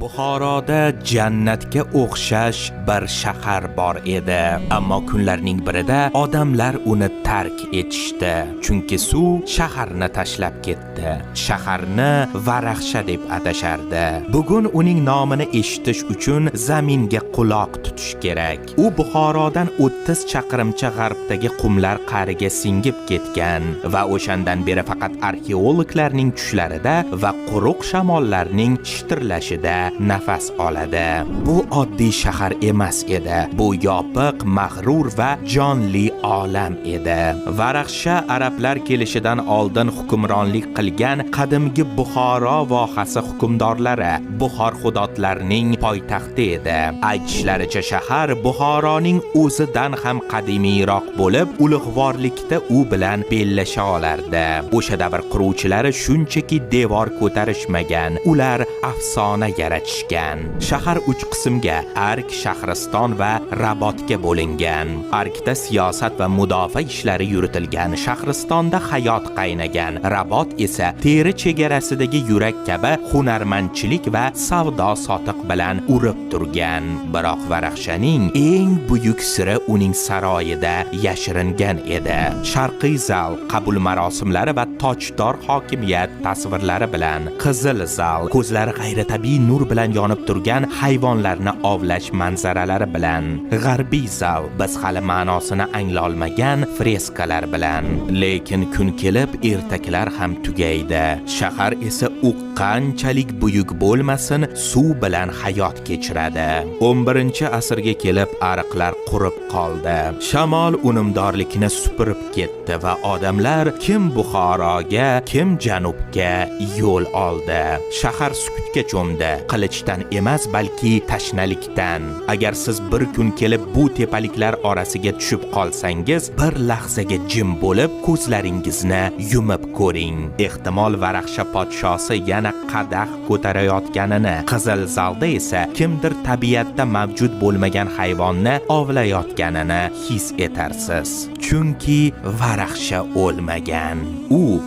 Buxoroda jannatga o'xshash bir shahar bor edi, ammo kunlarning birida odamlar uni tark etishdi, chunki suv shaharni tashlab ketdi. Shaharni Varaxsha deb atashardi. Bugun uning nomini eshitish uchun zaminga quloq tutish kerak. U Buxorodan 30 chaqirimcha g'arbdagi qumlar qa'riga singib ketgan va o'shandan beri faqat arxeologlarning tushlarida va quruq shamollarning shitirlashida nafas oladi. Bu oddiy shahar emas edi. Bu yopiq, mag'rur va jonli olam edi. Varaxsha arablar kelishidan oldin hukmronlik qilgan qadimgi Buxoro vohasi hukmdorlari, Buxor xudotlarining poytaxti edi. Aytishlaricha shahar Buxoroning o'zidan ham qadimiyroq bo'lib, ulug'vorlikda u bilan bellasha olardi. O'sha davr quruvchilari shunchaki devor ko'tarishmagan, ular afsona yaratishgan. Shahar 3 qismga, Ark, Shahriston va Rabotga bo'lingan. Arkda siyosat va mudofaa ishlari yuritilgan, Shahristonda hayot qaynagan, Rabot esa teri chegarasidagi yurak kabi hunarmandchilik va savdo sotiq bilan urib turgan. Biroq Varaxshaning eng buyuk siri uning saroyida yashiringan edi. Sharqiy zal, qabul marosimlari va tojdor hokimiyat tasvirlari bilan, qizil zal, ko'zlari g'ayritabiiy nur bilan yonib turgan hayvonlarni ovlash manzaralari bilan, g'arbiy zal, biz hali ma'nosini anglolmagan freskalar bilan. Lekin kun kelib ertaklar ham tugaydi. Shahar esa u qanchalik buyuk bo'lmasin, suv bilan hayot kechiradi. 11-asrga kelib ariqlar qurib qoldi. Shamol unumdorlikni supurib ketdi va odamlar kim Buxoroga, kim janubga yo'l oldi. Shahar sukutga cho'mdi, qilichdan emas, balki tashnalikdan. Agar siz bir kun kelib bu tepaliklar orasiga tushib qolsangiz, bir lahzaga jim bo'lib, ko'zlaringizni yumib ko'ring. Ehtimol Varaxsha podshosi yana qadah ko'tarayotganini, qizil zalda esa kimdir tabiatda mavjud bo'lmagan hayvonni ovlayotganini his etarsiz. Chunki Varaxsha o'lmagan. U